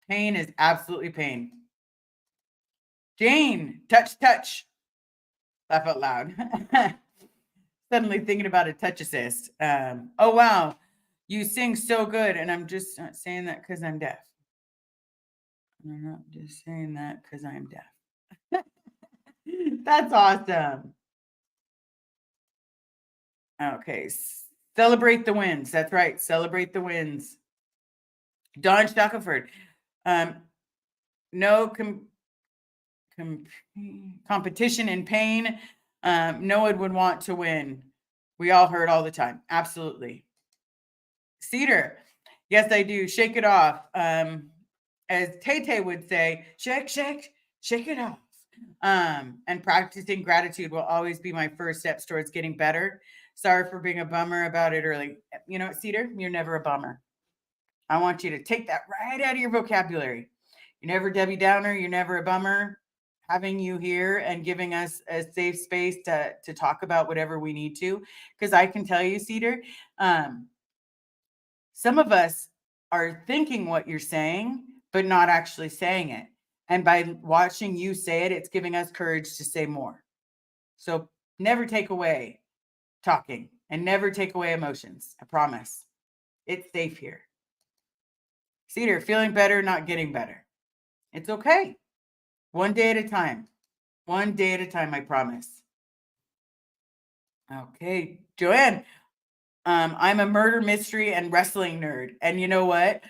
Pain is absolutely pain. Jane, touch, touch. Laugh out loud. Suddenly thinking about a touch assist. Oh wow, you sing so good, and I'm just not saying that because I'm deaf. I'm not just saying that because I'm deaf. That's awesome. Okay, celebrate the wins. That's right, celebrate the wins. Don Shackelford, no competition in pain. No one would want to win. We all hurt all the time. Absolutely. Cedar, yes, I do. Shake it off. As Tay would say, shake, shake, shake it off. And practicing gratitude will always be my first steps towards getting better. Sorry for being a bummer about it early. You know what, Cedar? You're never a bummer. I want you to take that right out of your vocabulary. You're never Debbie Downer. You're never a bummer. Having you here and giving us a safe space to talk about whatever we need to. Because I can tell you, Cedar, some of us are thinking what you're saying, but not actually saying it. And by watching you say it, it's giving us courage to say more. So never take away talking and never take away emotions. I promise. It's safe here. Cedar, feeling better, not getting better. It's okay. One day at a time. One day at a time, I promise. Okay. Joanne, I'm a murder mystery and wrestling nerd. And you know what?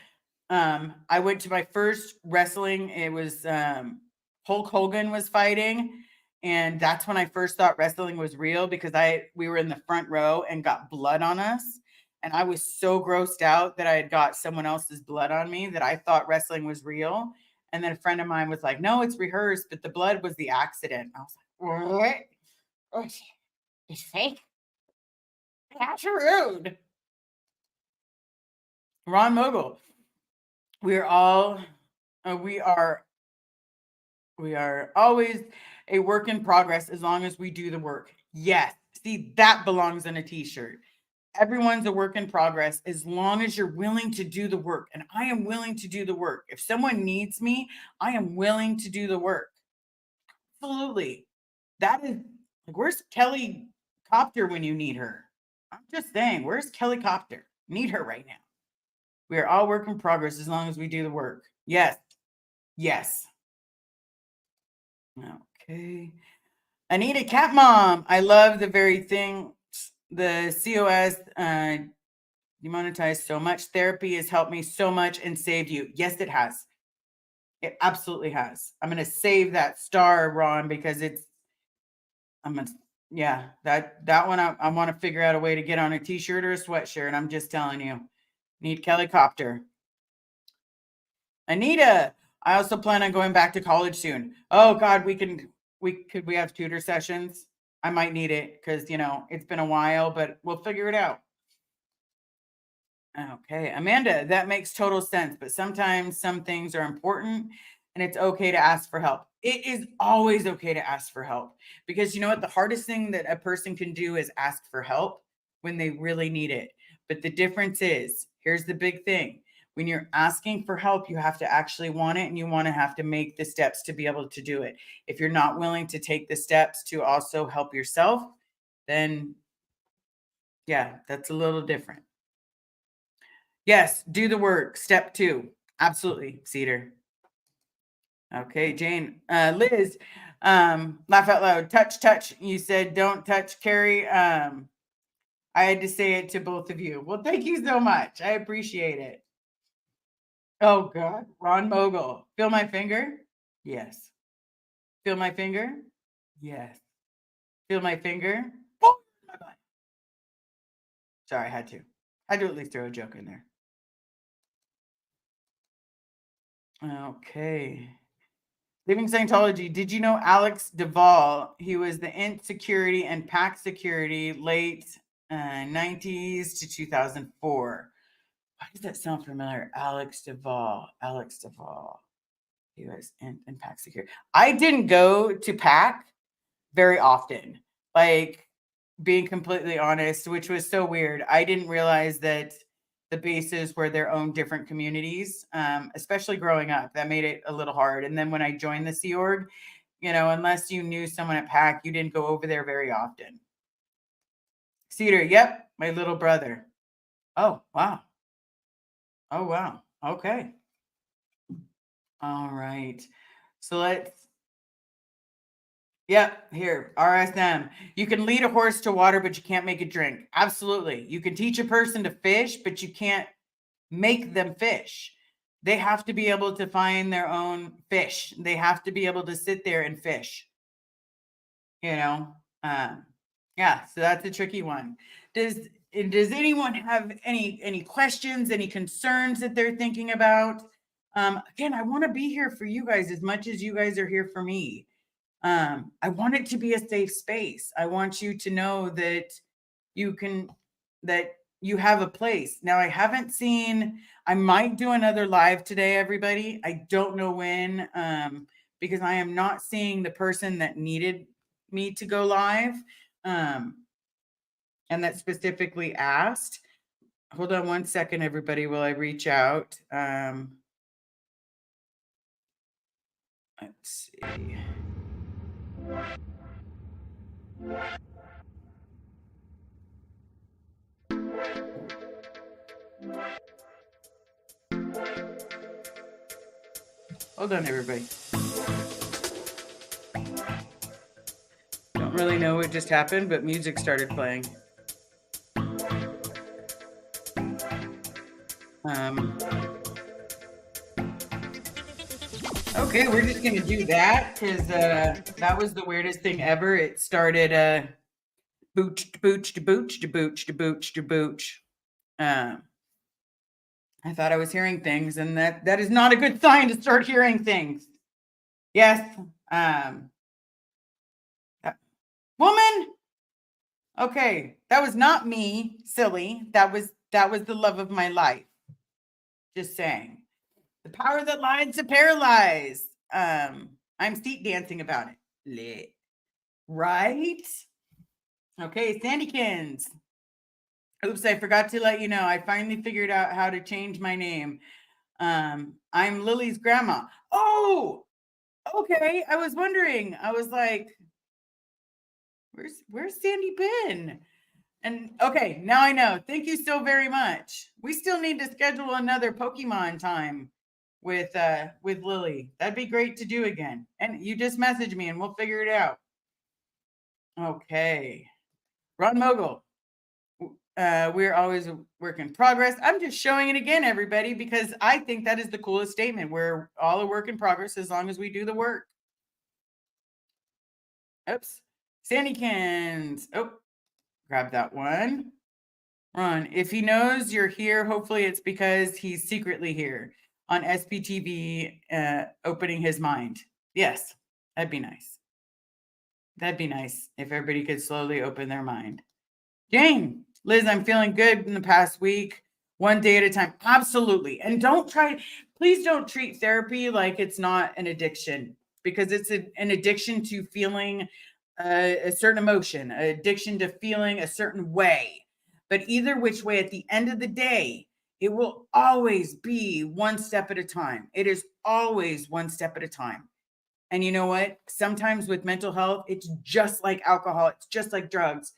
I went to my first wrestling. It was Hulk Hogan was fighting, and that's when I first thought wrestling was real because we were in the front row and got blood on us, and I was so grossed out that I had got someone else's blood on me that I thought wrestling was real. And then a friend of mine was like, "No, it's rehearsed, but the blood was the accident." I was like, "What? It's fake? That's rude." Ron Mogul. We are all we are always a work in progress as long as we do the work. Yes. See, that belongs in a t-shirt. Everyone's a work in progress as long as you're willing to do the work. And I am willing to do the work. If someone needs me, I am willing to do the work. Absolutely. That is like, where's Kelly Copter when you need her? I'm just saying, where's Kelly Copter? Need her right now. We are all work in progress as long as we do the work. Yes. Yes. Okay. Anita Cat Mom. I love the very thing. The COS demonetized so much. Therapy has helped me so much and saved you. Yes, it has. It absolutely has. I'm going to save that star, Ron, because I'm going to, yeah, that one, I want to figure out a way to get on a t-shirt or a sweatshirt. I'm just telling you. Need Kelly Copter. Anita, I also plan on going back to college soon. Oh God, we have tutor sessions? I might need it because it's been a while, but we'll figure it out. Okay, Amanda, that makes total sense, but sometimes some things are important and it's okay to ask for help. It is always okay to ask for help because you know what? The hardest thing that a person can do is ask for help when they really need it. But the difference is, here's the big thing. When you're asking for help, you have to actually want it, and you want to have to make the steps to be able to do it. If you're not willing to take the steps to also help yourself, then yeah, that's a little different. Yes, do the work. Step 2. Absolutely, Cedar. Okay, Jane. Liz, laugh out loud. Touch, touch. You said don't touch Carrie. I had to say it to both of you. Well, thank you so much. I appreciate it. Oh God, Ron Mogul. Feel my finger? Yes. Feel my finger? Yes. Feel my finger? Oh, my butt. Sorry, I had to. I had to at least throw a joke in there. Okay. Living Scientology. Did you know Alex Duvall? He was the Int Security and PAC Security late 90s to 2004. Why does that sound familiar? Alex Duvall. Alex Duvall. He was in PAC Security. I didn't go to PAC very often. Like, being completely honest, which was so weird. I didn't realize that the bases were their own different communities, especially growing up. That made it a little hard. And then when I joined the Sea Org, unless you knew someone at PAC, you didn't go over there very often. Cedar, yep, my little brother. Oh, wow. Oh, wow. Okay. All right. So here, RSM. You can lead a horse to water, but you can't make it drink. Absolutely. You can teach a person to fish, but you can't make them fish. They have to be able to find their own fish. They have to be able to sit there and fish. Yeah, so that's a tricky one. Does anyone have any questions, any concerns that they're thinking about? Again, I want to be here for you guys as much as you guys are here for me. I want it to be a safe space. I want you to know that that you have a place. Now, I might do another live today, everybody. I don't know when, because I am not seeing the person that needed me to go live, and that specifically asked. Hold on one second, everybody, while I reach out. Let's see. Hold on, everybody. Don't really know what just happened, but music started playing. Okay, we're just gonna do that because that was the weirdest thing ever. It started booch booch to booch to booch to booch to booch. I thought I was hearing things, and that is not a good sign to start hearing things. Yes. Woman. Okay, that was not me, silly. That was the love of my life. Just saying. The power that lies to paralyze. I'm seat dancing about it. Lit. Right? Okay, Sandykins. Oops, I forgot to let you know. I finally figured out how to change my name. I'm Lily's grandma. Oh, okay. I was wondering. I was like, where's Sandy been? And okay, now I know. Thank you so very much. We still need to schedule another Pokemon time with Lily. That'd be great to do again. And you just message me and we'll figure it out. Okay. Ron Mogul. We're always a work in progress. I'm just showing it again, everybody, because I think that is the coolest statement. We're all a work in progress as long as we do the work. Oops. Sandykins. Oh, grab that one. Ron, if he knows you're here, hopefully it's because he's secretly here on SPTV, opening his mind. Yes, that'd be nice. That'd be nice if everybody could slowly open their mind. Jane, Liz, I'm feeling good in the past week, one day at a time. Absolutely. And please don't treat therapy like it's not an addiction, because it's an addiction to feeling a certain emotion, an addiction to feeling a certain way. But either which way, at the end of the day, It will always be one step at a time. It is always one step at a time. And you know what? Sometimes with mental health, it's just like alcohol, it's just like drugs.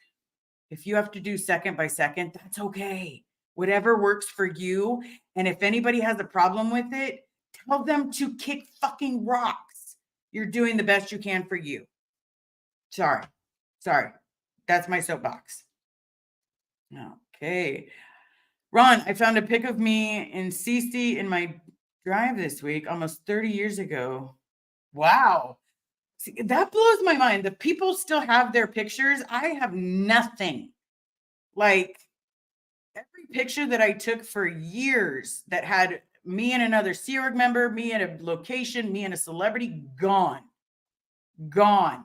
If you have to do second by second, that's okay. Whatever works for you. And if anybody has a problem with it, tell them to kick fucking rocks. You're doing the best you can for you. Sorry. Sorry. That's my soapbox. Okay. Ron, I found a pic of me in Cece in my drive this week, almost 30 years ago. Wow. See, that blows my mind. The people still have their pictures. I have nothing. Like every picture that I took for years that had me and another Sea Org member, me in a location, me and a celebrity, gone. Gone.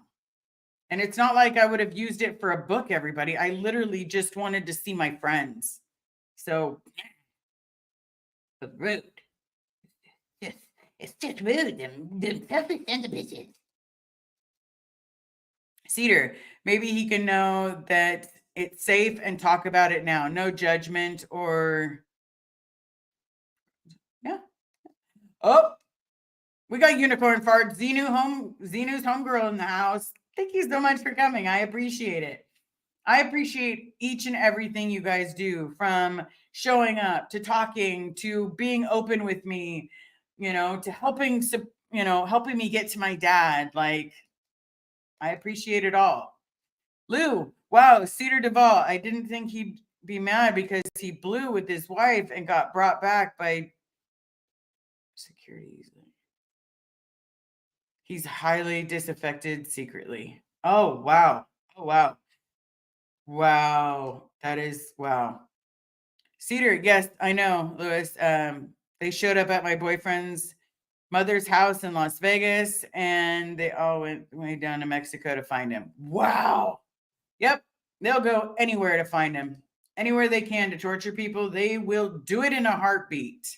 And it's not like I would have used it for a book, everybody. I literally just wanted to see my friends. So rude. It's just rude. The selfish individuals. Cedar, maybe he can know that it's safe and talk about it now. No judgment or yeah. Oh, we got unicorn fart. Zenu's homegirl in the house. Thank you so much for coming. I appreciate it. I appreciate each and everything you guys do, from showing up to talking to being open with me, to helping me get to my dad. Like, I appreciate it all. Lou, wow, Cedar Duvall. I didn't think he'd be mad because he blew with his wife and got brought back by security. He's highly disaffected secretly. Oh, wow. Oh, wow. Wow. That is wow. Cedar, yes, I know, Louis. They showed up at my boyfriend's mother's house in Las Vegas, and they all went way down to Mexico to find him. Wow. Yep. They'll go anywhere to find him. Anywhere they can to torture people, they will do it in a heartbeat.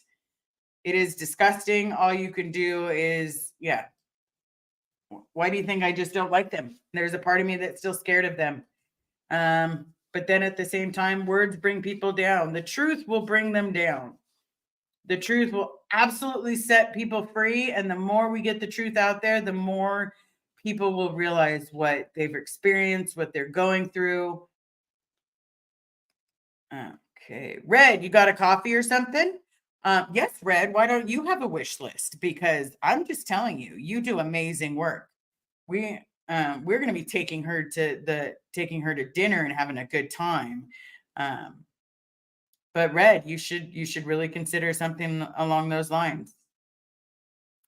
It is disgusting. All you can do is, yeah. Why do you think I just don't like them? There's a part of me that's still scared of them. But then at the same time, words bring people down. The truth will bring them down. The truth will absolutely set people free. And the more we get the truth out there, the more people will realize what they've experienced, what they're going through. Okay. Red, you got a coffee or something? Yes, Red, why don't you have a wish list? Because I'm just telling you, you do amazing work. We're going to be taking her to dinner and having a good time. But Red, you should really consider something along those lines.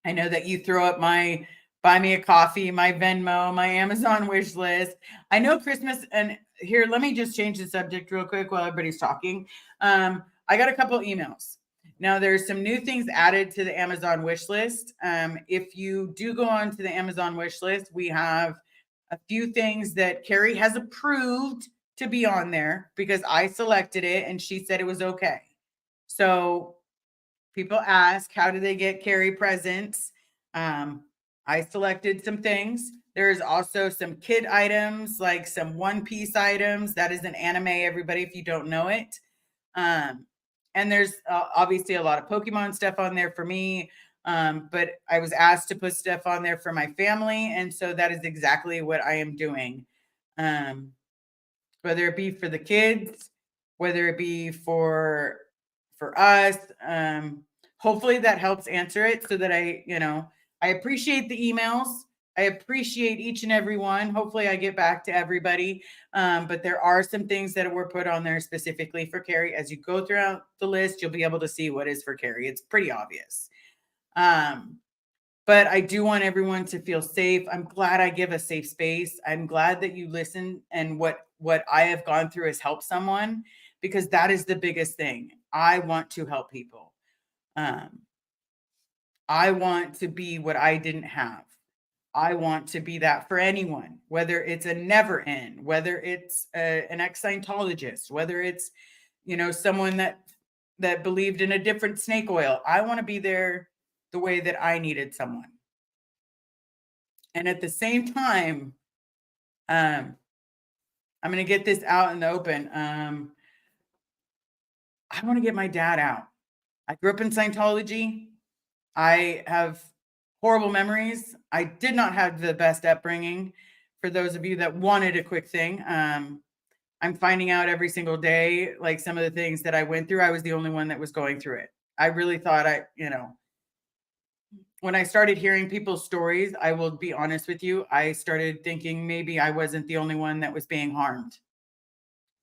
I know that you throw up my buy me a coffee, my Venmo, my Amazon wish list. I know Christmas, and here, let me just change the subject real quick while everybody's talking. I got a couple emails. Now, there's some new things added to the Amazon wish list. If you do go on to the Amazon wish list, we have a few things that Carrie has approved to be on there because I selected it and she said it was okay. So people ask, how do they get Carrie presents? I selected some things. There's also some kid items, like some One Piece items. That is an anime, everybody, if you don't know it. And there's obviously a lot of Pokemon stuff on there for me. But I was asked to put stuff on there for my family. And so that is exactly what I am doing. Whether it be for the kids, whether it be for us. Hopefully that helps answer it so that I appreciate the emails. I appreciate each and every one. Hopefully I get back to everybody. But there are some things that were put on there specifically for Carrie. As you go throughout the list, you'll be able to see what is for Carrie. It's pretty obvious. But I do want everyone to feel safe. I'm glad I give a safe space. I'm glad that you listen, and what I have gone through has helped someone, because that is the biggest thing. I want to help people. I want to be what I didn't have. I want to be that for anyone, whether it's a never end, whether it's an ex-Scientologist, whether it's, someone that believed in a different snake oil. I want to be there the way that I needed someone. And at the same time, I'm going to get this out in the open. I want to get my dad out. I grew up in Scientology. I have horrible memories. I did not have the best upbringing. For those of you that wanted a quick thing, I'm finding out every single day, like some of the things that I went through, I was the only one that was going through it. I really thought when I started hearing people's stories, I will be honest with you, I started thinking maybe I wasn't the only one that was being harmed.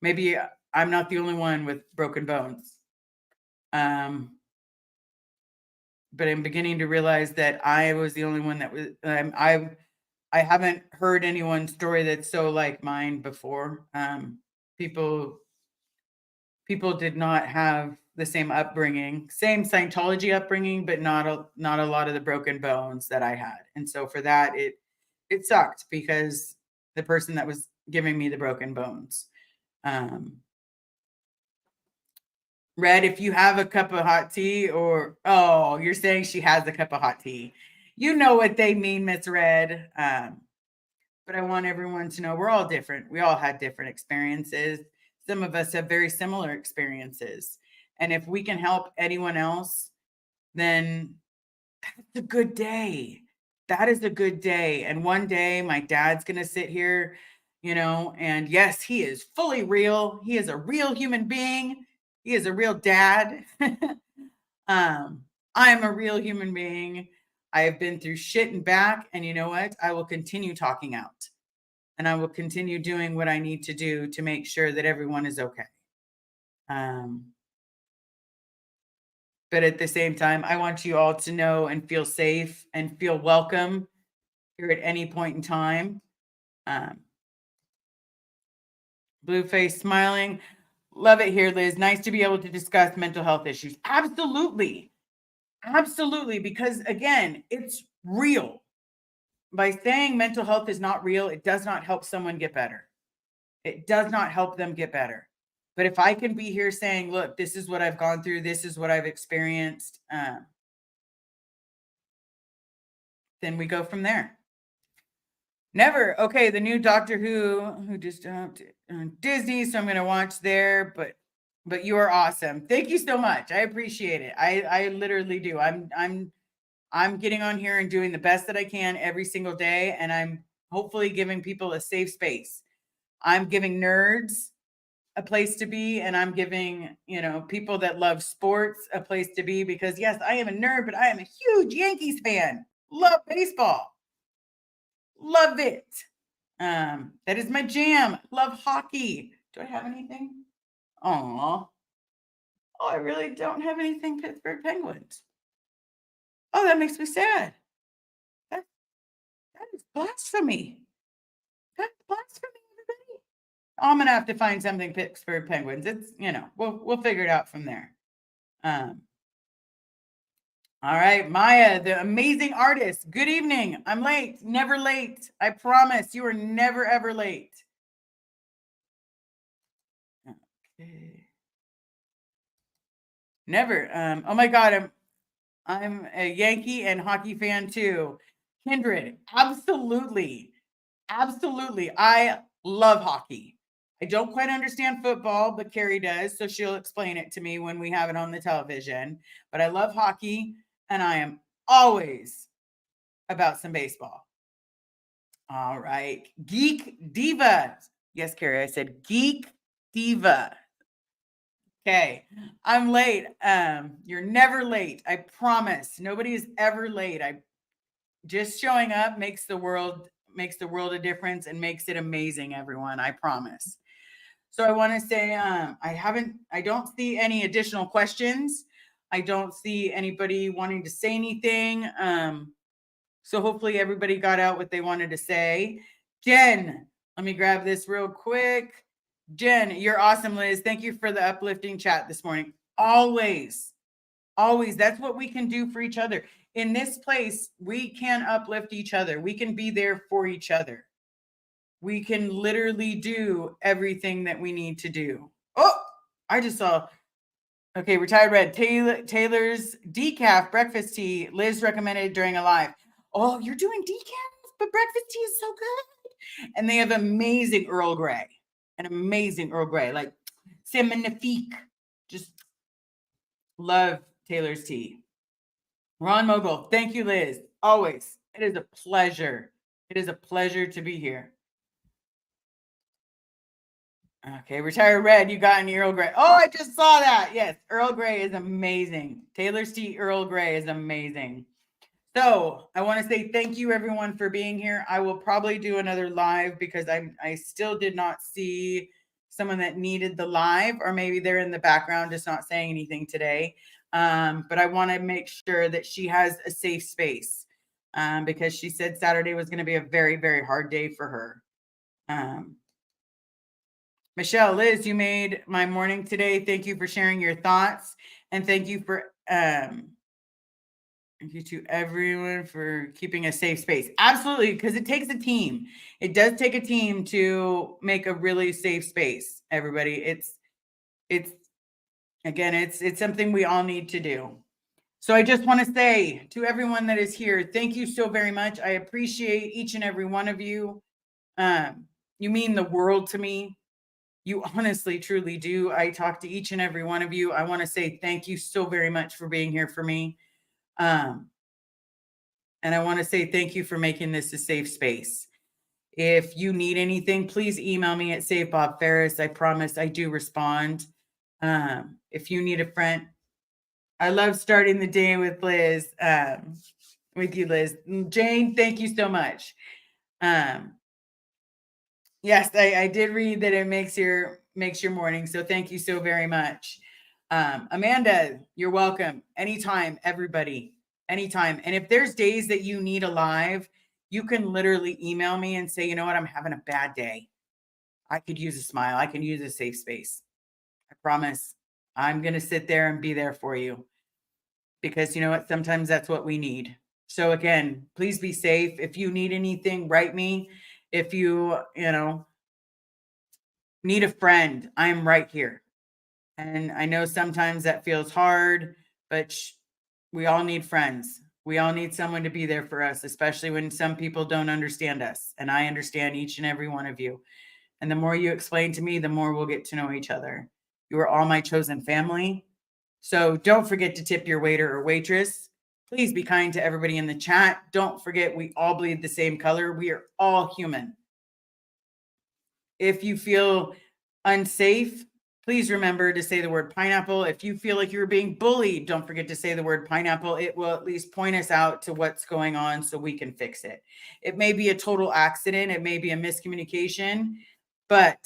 Maybe I'm not the only one with broken bones. But I'm beginning to realize that I was the only one that was. I haven't heard anyone's story that's so like mine before. People did not have the same upbringing, same Scientology upbringing, but not a lot of the broken bones that I had. And so for that, it sucked because the person that was giving me the broken bones. Red, if you have a cup of hot tea, oh, you're saying she has a cup of hot tea. You know what they mean, Miss Red. But I want everyone to know we're all different. We all had different experiences. Some of us have very similar experiences. And if we can help anyone else, then that's a good day. That is a good day. And one day my dad's going to sit here, and yes, he is fully real. He is a real human being. He is a real dad. I am a real human being. I have been through shit and back. And you know what? I will continue talking out. And I will continue doing what I need to do to make sure that everyone is okay. But at the same time, I want you all to know and feel safe and feel welcome here at any point in time. Blue face smiling. Love it here, Liz. Nice to be able to discuss mental health issues. Absolutely. Absolutely. Because again, it's real. By saying mental health is not real, it does not help someone get better. It does not help them get better. But if I can be here saying, look, this is what I've gone through, this is what I've experienced, then we go from there. Never. Okay, the new Doctor who just jumped on Disney, so I'm going to watch there. But you are awesome. Thank you so much. I appreciate it. I literally do. I'm getting on here and doing the best that I can every single day, and I'm hopefully giving people a safe space. I'm giving nerds a place to be, and I'm giving, people that love sports a place to be, because yes, I am a nerd, but I am a huge Yankees fan. Love baseball. Love it. That is my jam. Love hockey. Do I have anything? Oh, I really don't have anything Pittsburgh Penguins. Oh, that makes me sad. That is blasphemy. That's blasphemy, everybody. I'm gonna have to find something Pittsburgh Penguins. It's we'll figure it out from there. All right, Maya, the amazing artist. Good evening. I'm late. Never late. I promise you are never ever late. Okay. Never. Oh my God, I'm a Yankee and hockey fan too. Kindred, absolutely. Absolutely. I love hockey. I don't quite understand football, but Carrie does. So she'll explain it to me when we have it on the television. But I love hockey, and I am always about some baseball. All right. Geek Diva. Yes, Carrie, I said Geek Diva. Okay. I'm late. You're never late. I promise. Nobody is ever late. I just showing up makes the world a difference and makes it amazing, everyone. I promise. So I want to say I don't see any additional questions. I don't see anybody wanting to say anything. So hopefully everybody got out what they wanted to say. Jen, let me grab this real quick. Jen, you're awesome, Liz. Thank you for the uplifting chat this morning. Always. That's what we can do for each other. In this place, we can uplift each other. We can be there for each other. We can literally do everything that we need to do. Oh, I just saw. Okay, Retired Red. Taylor's decaf breakfast tea. Liz recommended during a live. Oh, you're doing decaf, but breakfast tea is so good. And they have amazing Earl Grey. Like Simonifique. Just Love Taylor's tea. Ron Mogul, thank you, Liz. Always. It is a pleasure. It is a pleasure to be here. Okay, Retired Red, you got an Earl Grey. Oh, I just saw that. Yes, Earl Grey is amazing. Taylor's tea Earl Grey is amazing. So I want to say thank you everyone for being here. I will probably do another live because I still did not see someone that needed the live, or maybe they're in the background just not saying anything today. But I want to make sure that she has a safe space because she said Saturday was going to be a very, very hard day for her. Michelle, Liz, you made my morning today. Thank you for sharing your thoughts, and thank you to everyone for keeping a safe space. Absolutely, because it takes a team. It does take a team to make a really safe space. Everybody, it's again, it's something we all need to do. So I just want to say to everyone that is here, thank you so very much. I appreciate each and every one of you. You mean the world to me. You honestly, truly do. I talk to each and every one of you. I want to say thank you so very much for being here for me. And I want to say thank you for making this a safe space. If you need anything, please email me at Save Bob Ferris. I promise I do respond. If you need a friend, I love starting the day with Liz, with you, Liz. Jane, thank you so much. Yes, I did read that it makes your morning. So thank you so very much. Amanda, you're welcome. Anytime, everybody. Anytime. And if there's days that you need a live, you can literally email me and say, you know what, I'm having a bad day. I could use a smile. I can use a safe space. I promise. I'm going to sit there and be there for you. Because you know what? Sometimes that's what we need. So again, please be safe. If you need anything, write me. If you need a friend, I am right here. And I know sometimes that feels hard, but we all need friends. We all need someone to be there for us, especially when some people don't understand us. And I understand each and every one of you. And the more you explain to me, the more we'll get to know each other. You are all my chosen family. So don't forget to tip your waiter or waitress. Please be kind to everybody in the chat. Don't forget, we all bleed the same color. We are all human. If you feel unsafe, please remember to say the word pineapple. If you feel like you're being bullied, don't forget to say the word pineapple. It will at least point us out to what's going on so we can fix it. It may be a total accident. It may be a miscommunication, but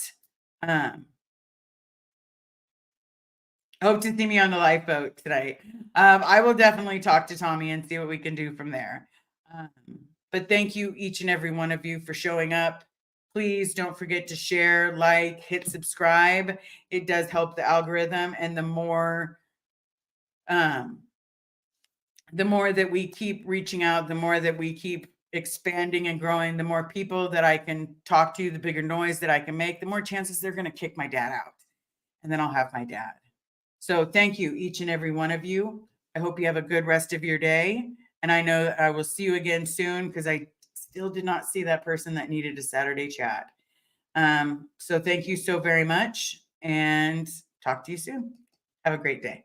hope to see me on the lifeboat tonight. I will definitely talk to Tommy and see what we can do from there. But thank you, each and every one of you, for showing up. Please don't forget to share, like, hit subscribe. It does help the algorithm. And the more that we keep reaching out, the more that we keep expanding and growing, the more people that I can talk to, the bigger noise that I can make, the more chances they're going to kick my dad out. And then I'll have my dad. So thank you, each and every one of you. I hope you have a good rest of your day. And I know I will see you again soon because I still did not see that person that needed a Saturday chat. So thank you so very much and talk to you soon. Have a great day.